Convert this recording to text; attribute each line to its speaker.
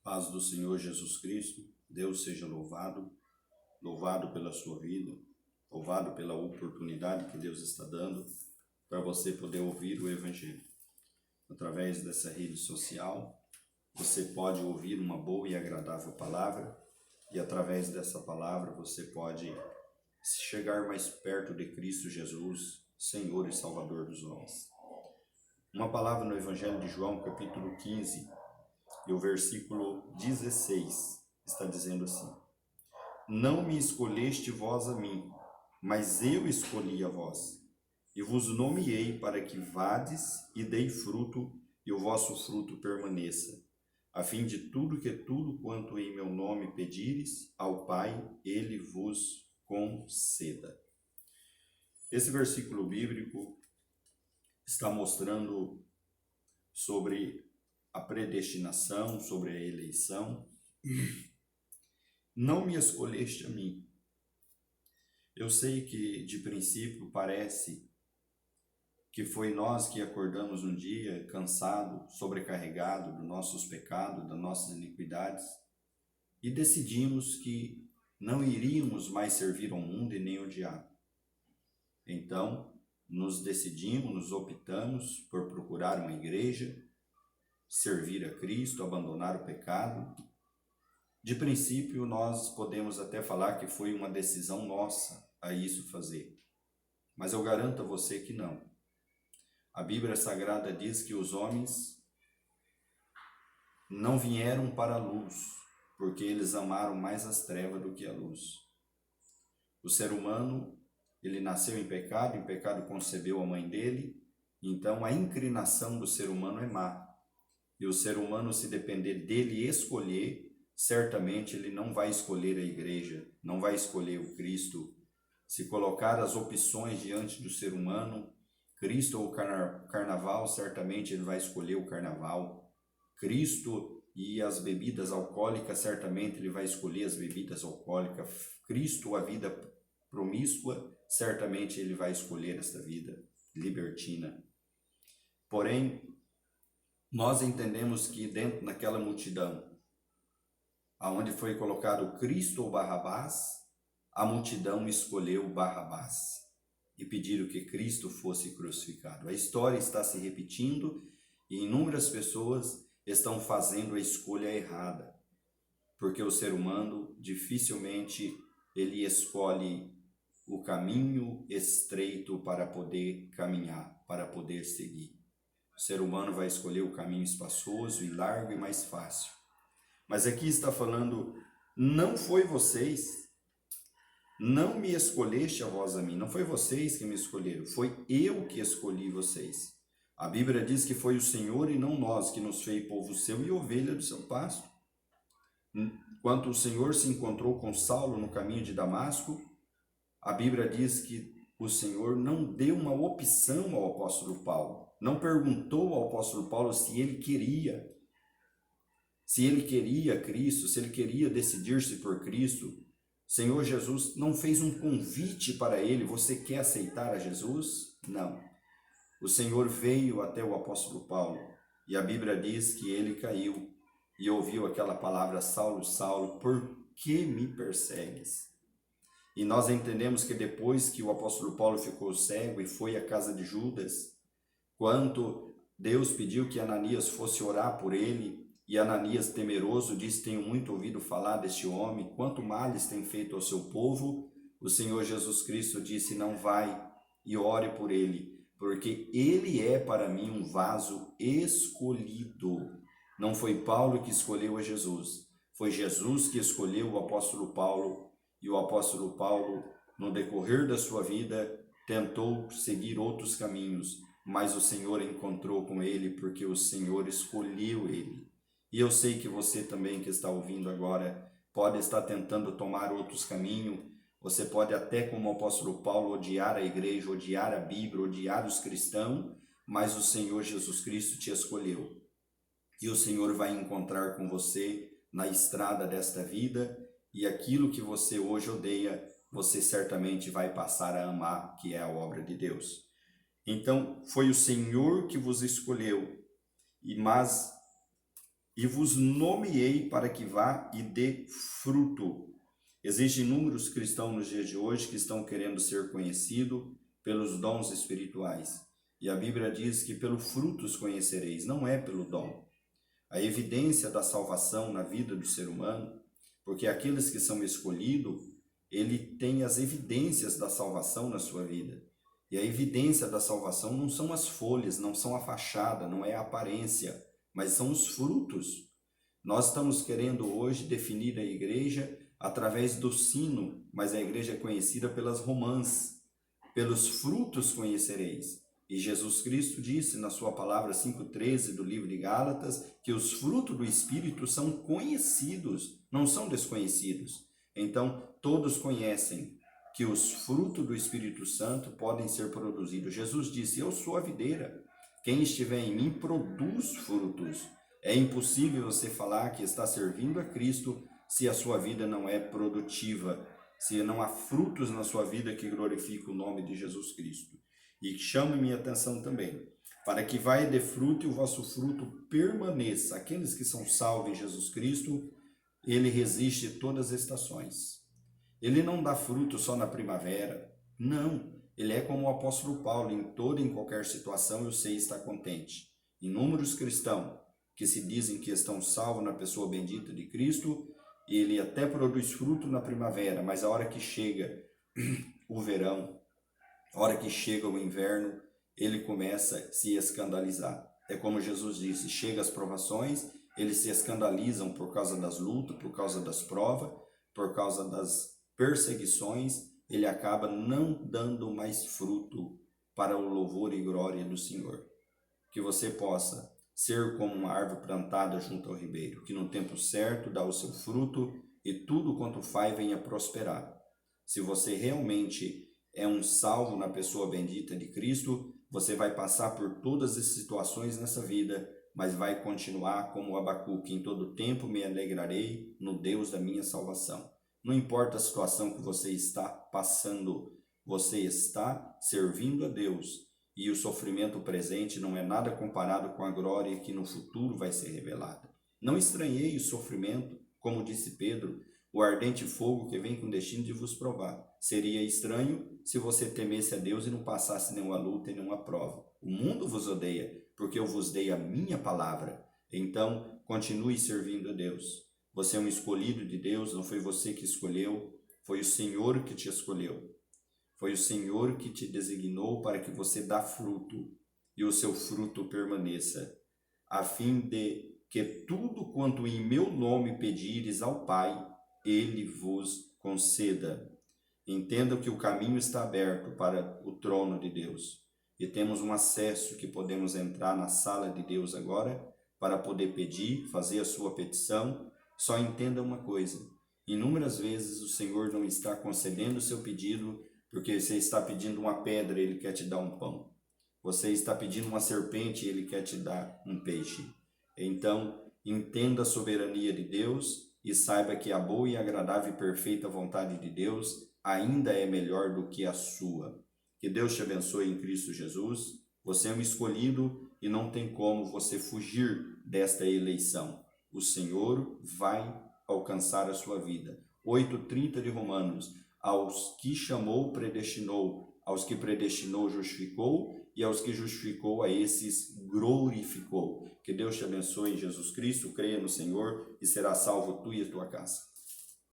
Speaker 1: Paz do Senhor Jesus Cristo, Deus seja louvado, louvado pela sua vida, louvado pela oportunidade que Deus está dando para você poder ouvir o Evangelho. Através dessa rede social, você pode ouvir uma boa e agradável palavra e através dessa palavra você pode chegar mais perto de Cristo Jesus, Senhor e Salvador dos homens. Uma palavra no Evangelho de João, capítulo 15, e o versículo 16 está dizendo assim: Não me escolheste vós a mim, mas eu escolhi a vós, e vos nomeei para que vades e dei fruto, e o vosso fruto permaneça, a fim de tudo quanto em meu nome pedires ao Pai, Ele vos conceda. Esse versículo bíblico está mostrando sobre a predestinação, sobre a eleição. Não me escolheste a mim. Eu sei que de princípio parece que foi nós que acordamos um dia cansado, sobrecarregado dos nossos pecados, das nossas iniquidades, e decidimos que não iríamos mais servir ao mundo e nem ao diabo. Então, nos optamos por procurar uma igreja, servir a Cristo, abandonar o pecado. De princípio, nós podemos até falar que foi uma decisão nossa a isso fazer. Mas eu garanto a você que não. A Bíblia Sagrada diz que os homens não vieram para a luz, porque eles amaram mais as trevas do que a luz. O ser humano, ele nasceu em pecado concebeu a mãe dele, então a inclinação do ser humano é má. E o ser humano, se depender dele escolher, certamente ele não vai escolher a igreja, não vai escolher o Cristo. Se colocar as opções diante do ser humano, Cristo ou carnaval, certamente ele vai escolher o carnaval. Cristo e as bebidas alcoólicas, certamente ele vai escolher as bebidas alcoólicas. Cristo ou a vida promíscua, certamente ele vai escolher esta vida libertina. Porém, nós entendemos que dentro daquela multidão, aonde foi colocado Cristo ou Barrabás, a multidão escolheu Barrabás e pediram que Cristo fosse crucificado. A história está se repetindo e inúmeras pessoas estão fazendo a escolha errada, porque o ser humano dificilmente ele escolhe o caminho estreito para poder caminhar, para poder seguir. O ser humano vai escolher o caminho espaçoso e largo e mais fácil. Mas aqui está falando, não foi vocês, não me escolheste a vós a mim, não foi vocês que me escolheram, foi eu que escolhi vocês. A Bíblia diz que foi o Senhor e não nós que nos fez povo seu e ovelha do seu pasto. Quando o Senhor se encontrou com Saulo no caminho de Damasco, a Bíblia diz que o Senhor não deu uma opção ao apóstolo Paulo, não perguntou ao apóstolo Paulo se ele queria Cristo, se ele queria decidir-se por Cristo. Senhor Jesus não fez um convite para ele, você quer aceitar a Jesus? Não. O Senhor veio até o apóstolo Paulo e a Bíblia diz que ele caiu e ouviu aquela palavra: Saulo, Saulo, por que me persegues? E nós entendemos que depois que o apóstolo Paulo ficou cego e foi à casa de Judas, quando Deus pediu que Ananias fosse orar por ele, e Ananias, temeroso, disse: Tenho muito ouvido falar deste homem, quanto males tem feito ao seu povo. O Senhor Jesus Cristo disse: Não vai e ore por ele, porque ele é para mim um vaso escolhido. Não foi Paulo que escolheu a Jesus, foi Jesus que escolheu o apóstolo Paulo. E o apóstolo Paulo, no decorrer da sua vida, tentou seguir outros caminhos, mas o Senhor encontrou com ele, porque o Senhor escolheu ele. E eu sei que você também que está ouvindo agora pode estar tentando tomar outros caminhos. Você pode até, como o apóstolo Paulo, odiar a igreja, odiar a Bíblia, odiar os cristãos, mas o Senhor Jesus Cristo te escolheu. E o Senhor vai encontrar com você na estrada desta vida, e aquilo que você hoje odeia, você certamente vai passar a amar, que é a obra de Deus. Então, foi o Senhor que vos escolheu, mas e vos nomeei para que vá e dê fruto. Existem inúmeros cristãos nos dias de hoje que estão querendo ser conhecidos pelos dons espirituais. E a Bíblia diz que pelo fruto os conhecereis, não é pelo dom. A evidência da salvação na vida do ser humano, porque aqueles que são escolhidos, ele tem as evidências da salvação na sua vida. E a evidência da salvação não são as folhas, não são a fachada, não é a aparência, mas são os frutos. Nós estamos querendo hoje definir a igreja através do sino, mas a igreja é conhecida pelas romãs. Pelos frutos conhecereis. E Jesus Cristo disse na sua palavra 5,13 do livro de Gálatas que os frutos do Espírito são conhecidos, não são desconhecidos. Então, todos conhecem que os frutos do Espírito Santo podem ser produzidos. Jesus disse, eu sou a videira, quem estiver em mim produz frutos. É impossível você falar que está servindo a Cristo se a sua vida não é produtiva, se não há frutos na sua vida que glorificam o nome de Jesus Cristo. E chame minha atenção também, para que vai de fruto e o vosso fruto permaneça. Aqueles que são salvos em Jesus Cristo, ele resiste todas as estações. Ele não dá fruto só na primavera, não. Ele é como o apóstolo Paulo, em toda e em qualquer situação eu sei estar contente. Inúmeros cristãos que se dizem que estão salvos na pessoa bendita de Cristo, ele até produz fruto na primavera, mas a hora que chega o verão, a hora que chega o inverno, ele começa a se escandalizar. É como Jesus disse, chega as provações, eles se escandalizam por causa das lutas, por causa das provas, por causa das perseguições, ele acaba não dando mais fruto para o louvor e glória do Senhor. Que você possa ser como uma árvore plantada junto ao ribeiro, que no tempo certo dá o seu fruto e tudo quanto faz venha prosperar. Se você realmente é um salvo na pessoa bendita de Cristo, você vai passar por todas as situações nessa vida, mas vai continuar como Abacuque, em todo tempo me alegrarei no Deus da minha salvação. Não importa a situação que você está passando, você está servindo a Deus. E o sofrimento presente não é nada comparado com a glória que no futuro vai ser revelada. Não estranhei o sofrimento, como disse Pedro, o ardente fogo que vem com o destino de vos provar. Seria estranho se você temesse a Deus e não passasse nenhuma luta e nenhuma prova. O mundo vos odeia, porque eu vos dei a minha palavra. Então, continue servindo a Deus. Você é um escolhido de Deus, não foi você que escolheu, foi o Senhor que te escolheu. Foi o Senhor que te designou para que você dê fruto e o seu fruto permaneça, a fim de que tudo quanto em meu nome pedires ao Pai, Ele vos conceda. Entenda que o caminho está aberto para o trono de Deus e temos um acesso que podemos entrar na sala de Deus agora para poder pedir, fazer a sua petição. Só entenda uma coisa, inúmeras vezes o Senhor não está concedendo o seu pedido porque você está pedindo uma pedra e Ele quer te dar um pão. Você está pedindo uma serpente e Ele quer te dar um peixe. Então, entenda a soberania de Deus e saiba que a boa e agradável e perfeita vontade de Deus ainda é melhor do que a sua. Que Deus te abençoe em Cristo Jesus. Você é um escolhido e não tem como você fugir desta eleição. O Senhor vai alcançar a sua vida. 8:30 de Romanos. Aos que chamou, predestinou. Aos que predestinou, justificou. E aos que justificou, a esses glorificou. Que Deus te abençoe em Jesus Cristo. Creia no Senhor e será salvo tu e a tua casa.